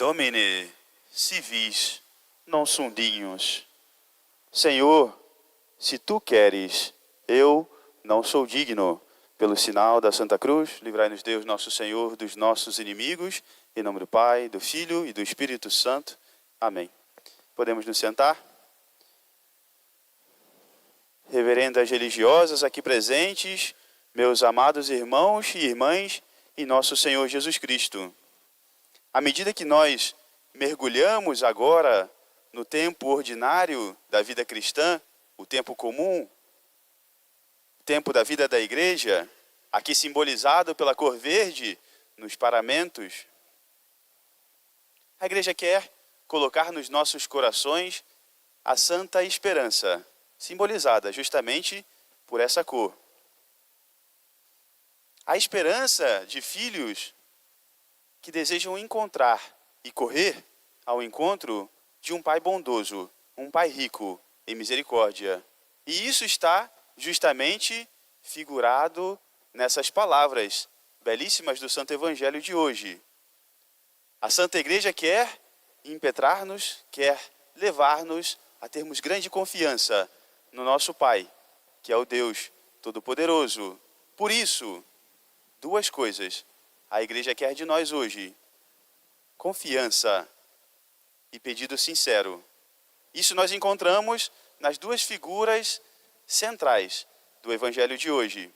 Domine, si vis, non sundinhos. Senhor, se tu queres, eu não sou digno. Pelo sinal da Santa Cruz, livrai-nos Deus, nosso Senhor, dos nossos inimigos. Em nome do Pai, do Filho e do Espírito Santo. Amém. Podemos nos sentar? Reverendas religiosas aqui presentes, meus amados irmãos e irmãs em nosso Senhor Jesus Cristo. À medida que nós mergulhamos agora no tempo ordinário da vida cristã, o tempo comum, o tempo da vida da igreja, aqui simbolizado pela cor verde nos paramentos, a igreja quer colocar nos nossos corações a santa esperança, simbolizada justamente por essa cor. A esperança de filhos que desejam encontrar e correr ao encontro de um pai bondoso, um pai rico em misericórdia. E isso está justamente figurado nessas palavras belíssimas do Santo Evangelho de hoje. A Santa Igreja quer impetrar-nos, quer levar-nos a termos grande confiança no nosso Pai, que é o Deus Todo-Poderoso. Por isso, duas coisas a Igreja quer de nós hoje: confiança e pedido sincero. Isso nós encontramos nas duas figuras centrais do Evangelho de hoje.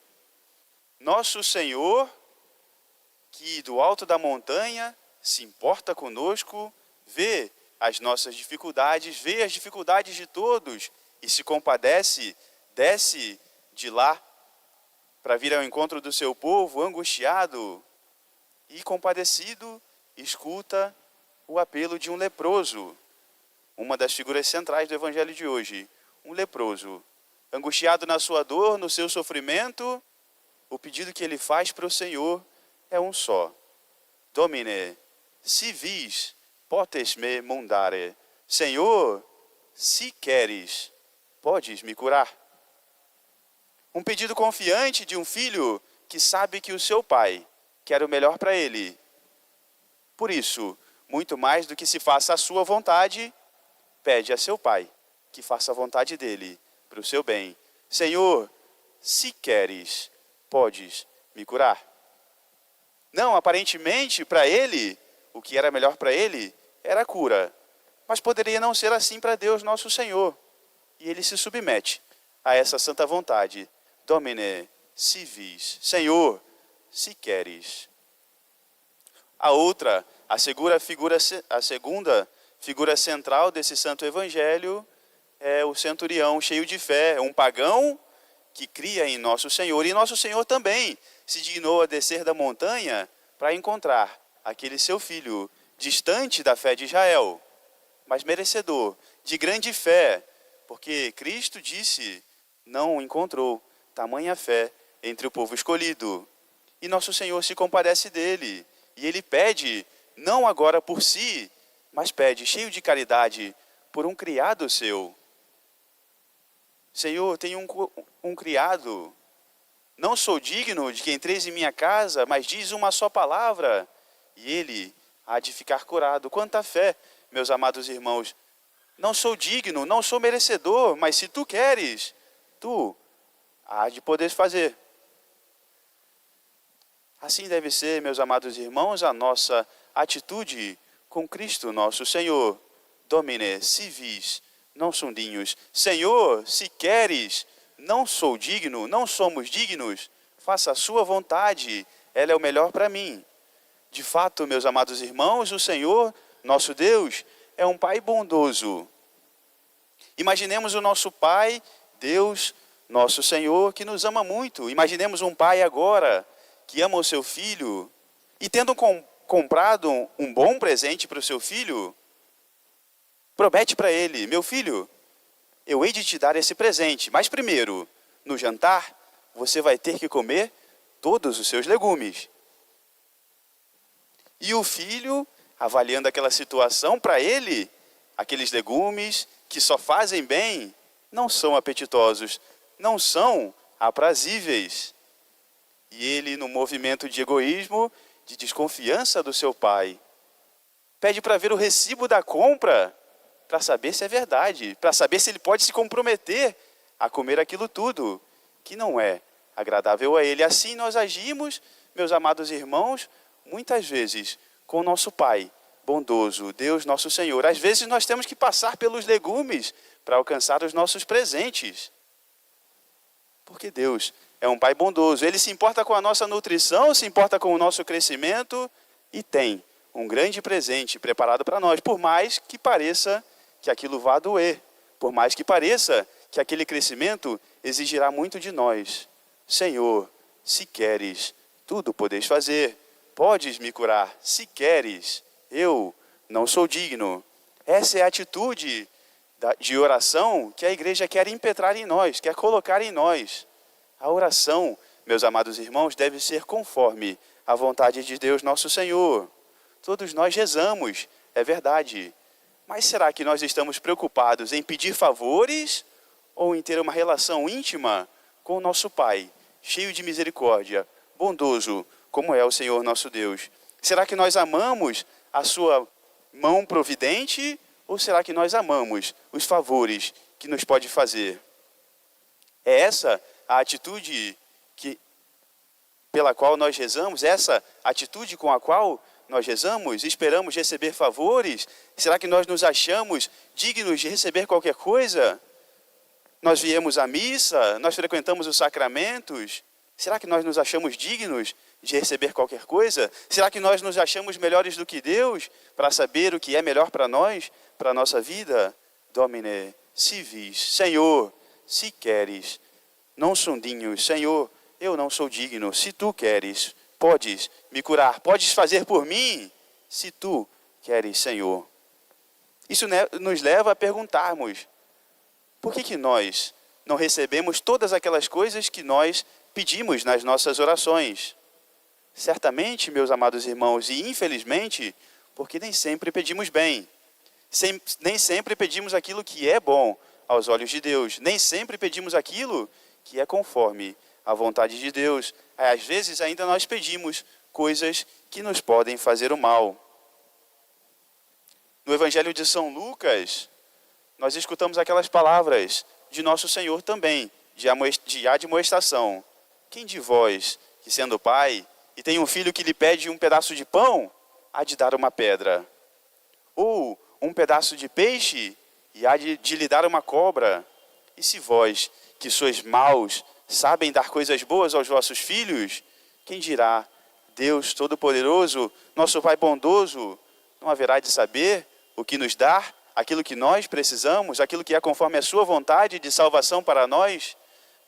Nosso Senhor, que do alto da montanha se importa conosco, vê as nossas dificuldades, vê as dificuldades de todos e se compadece, desce de lá para vir ao encontro do seu povo angustiado e compadecido, escuta o apelo de um leproso, uma das figuras centrais do Evangelho de hoje. Um leproso, angustiado na sua dor, no seu sofrimento, o pedido que ele faz para o Senhor é um só: Domine, si vis, potes me mundare. Senhor, se queres, podes me curar. Um pedido confiante de um filho que sabe que o seu pai quer o melhor para ele. Por isso, muito mais do que se faça a sua vontade, pede a seu pai que faça a vontade dele para o seu bem. Senhor, se queres, podes me curar. Não, aparentemente, para ele, o que era melhor para ele era a cura. Mas poderia não ser assim para Deus, nosso Senhor. E ele se submete a essa santa vontade. Domine, si vis. Senhor, se queres. A segunda figura central desse santo evangelho é o centurião cheio de fé, um pagão que cria em nosso Senhor. E nosso Senhor também se dignou a descer da montanha para encontrar aquele seu filho, distante da fé de Israel, mas merecedor de grande fé, porque Cristo disse, não encontrou tamanha fé entre o povo escolhido. E nosso Senhor se compadece dele, e ele pede, não agora por si, mas pede, cheio de caridade, por um criado seu. Senhor, tenho um criado, não sou digno de que entreis em minha casa, mas diz uma só palavra, e ele há de ficar curado. Quanta fé, meus amados irmãos! Não sou digno, não sou merecedor, mas se tu queres, tu há de poder fazer. Assim deve ser, meus amados irmãos, a nossa atitude com Cristo nosso Senhor. Domine, si vis, non sundinhos. Senhor, se queres, não sou digno, não somos dignos, faça a sua vontade, ela é o melhor para mim. De fato, meus amados irmãos, o Senhor, nosso Deus, é um Pai bondoso. Imaginemos o nosso Pai, Deus, nosso Senhor, que nos ama muito. Imaginemos um pai agora que ama o seu filho e tendo comprado um bom presente para o seu filho, promete para ele: meu filho, eu hei de te dar esse presente, mas primeiro, no jantar, você vai ter que comer todos os seus legumes. E o filho, avaliando aquela situação, para ele, aqueles legumes que só fazem bem, não são apetitosos, não são aprazíveis. E ele, no movimento de egoísmo, de desconfiança do seu pai, Pede para ver o recibo da compra, para saber se é verdade, para saber se ele pode se comprometer a comer aquilo tudo, que não é agradável a ele. Assim nós agimos, meus amados irmãos, muitas vezes com o nosso Pai bondoso, Deus nosso Senhor. Às vezes nós temos que passar pelos legumes para alcançar os nossos presentes. Porque Deus é um Pai bondoso. Ele se importa com a nossa nutrição, se importa com o nosso crescimento e tem um grande presente preparado para nós, por mais que pareça que aquilo vá doer, por mais que pareça que aquele crescimento exigirá muito de nós. Senhor, se queres, tudo podes fazer. Podes me curar, se queres. Eu não sou digno. Essa é a atitude de oração que a igreja quer impetrar em nós, quer colocar em nós. A oração, meus amados irmãos, deve ser conforme a vontade de Deus nosso Senhor. Todos nós rezamos, é verdade. Mas será que nós estamos preocupados em pedir favores ou em ter uma relação íntima com o nosso Pai, cheio de misericórdia, bondoso, como é o Senhor nosso Deus? Será que nós amamos a sua mão providente ou será que nós amamos os favores que nos pode fazer? É essa a atitude pela qual nós rezamos? Essa atitude com a qual nós rezamos? Esperamos receber favores? Será que nós nos achamos dignos de receber qualquer coisa? Nós viemos à missa? Nós frequentamos os sacramentos? Será que nós nos achamos dignos de receber qualquer coisa? Será que nós nos achamos melhores do que Deus para saber o que é melhor para nós, para a nossa vida? Domine, si vis. Senhor, se queres. Non sum dignus. Senhor, eu não sou digno. Se tu queres, podes me curar. Podes fazer por mim, se tu queres, Senhor. Isso nos leva a perguntarmos, por que nós não recebemos todas aquelas coisas que nós pedimos nas nossas orações? Certamente, meus amados irmãos, e infelizmente, porque nem sempre pedimos bem. Nem sempre pedimos aquilo que é bom aos olhos de Deus. Nem sempre pedimos aquilo que é conforme a vontade de Deus. Às vezes ainda nós pedimos coisas que nos podem fazer o mal. No Evangelho de São Lucas, nós escutamos aquelas palavras de nosso Senhor também, de admoestação. Quem de vós, que sendo pai, e tem um filho que lhe pede um pedaço de pão, há de dar uma pedra? Ou um pedaço de peixe, e há de lhe dar uma cobra? E se vós, que sois maus, sabem dar coisas boas aos vossos filhos, quem dirá, Deus Todo-Poderoso, nosso Pai bondoso, não haverá de saber o que nos dar, aquilo que nós precisamos, aquilo que é conforme a sua vontade de salvação para nós?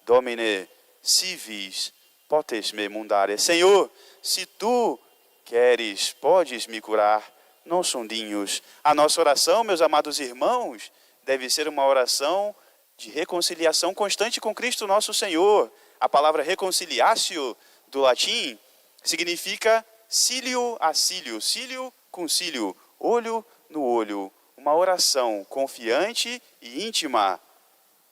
Domine, si vis, potes me mundare. Senhor, se tu queres, podes me curar. Não sum dignus. A nossa oração, meus amados irmãos, deve ser uma oração de reconciliação constante com Cristo nosso Senhor. A palavra reconciliatio, do latim, significa cílio a cílio, cílio com cílio, olho no olho. Uma oração confiante e íntima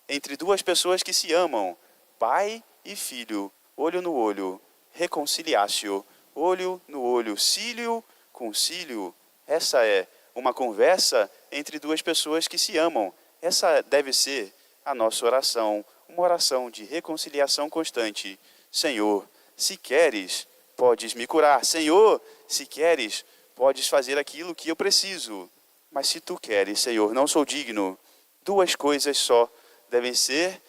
entre duas pessoas que se amam, pai e filho, olho no olho, reconciliatio, olho no olho, cílio com cílio. Essa é uma conversa entre duas pessoas que se amam. Essa deve ser a nossa oração, uma oração de reconciliação constante. Senhor, se queres, podes me curar. Senhor, se queres, podes fazer aquilo que eu preciso. Mas se tu queres, Senhor, não sou digno. Duas coisas só devem ser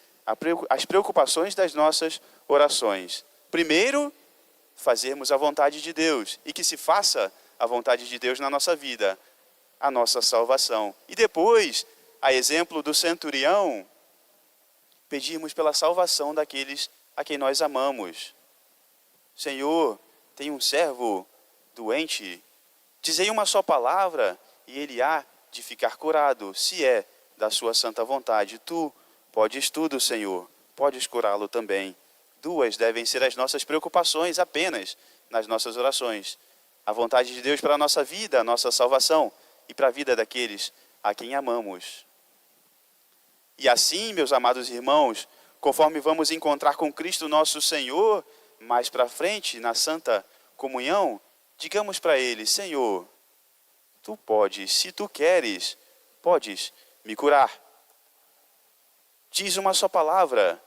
as preocupações das nossas orações. Primeiro, fazermos a vontade de Deus e que se faça a vontade de Deus na nossa vida, a nossa salvação. E depois, a exemplo do centurião, pedirmos pela salvação daqueles a quem nós amamos. Senhor, tem um servo doente, dizei uma só palavra e ele há de ficar curado, se é da sua santa vontade. Tu podes tudo, Senhor, podes curá-lo também. Duas devem ser as nossas preocupações apenas nas nossas orações. A vontade de Deus para a nossa vida, a nossa salvação e para a vida daqueles a quem amamos. E assim, meus amados irmãos, conforme vamos encontrar com Cristo nosso Senhor, mais para frente, na Santa Comunhão, digamos para Ele, Senhor, tu podes, se tu queres, podes me curar. Diz uma só palavra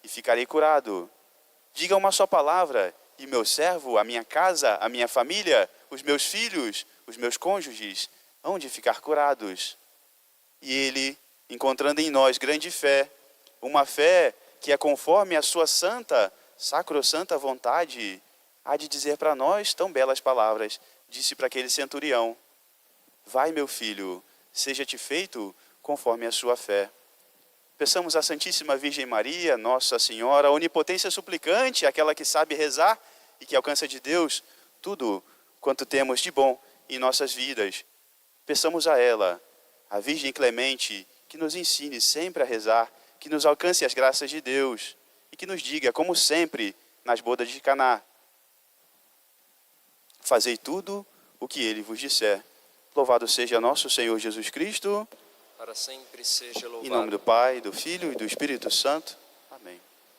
e ficarei curado. Diga uma só palavra e meu servo, a minha casa, a minha família, os meus filhos, os meus cônjuges, hão de ficar curados. E ele, encontrando em nós grande fé, uma fé que é conforme a sua santa, sacrossanta vontade, há de dizer para nós tão belas palavras. Disse para aquele centurião: vai, meu filho, seja-te feito conforme a sua fé. Peçamos à Santíssima Virgem Maria, Nossa Senhora, a onipotência suplicante, aquela que sabe rezar e que alcança de Deus tudo quanto temos de bom em nossas vidas. Peçamos a ela, a Virgem Clemente, que nos ensine sempre a rezar, que nos alcance as graças de Deus e que nos diga, como sempre, nas bodas de Caná: fazei tudo o que ele vos disser. Louvado seja nosso Senhor Jesus Cristo. Para sempre seja louvado. Em nome do Pai, do Filho e do Espírito Santo.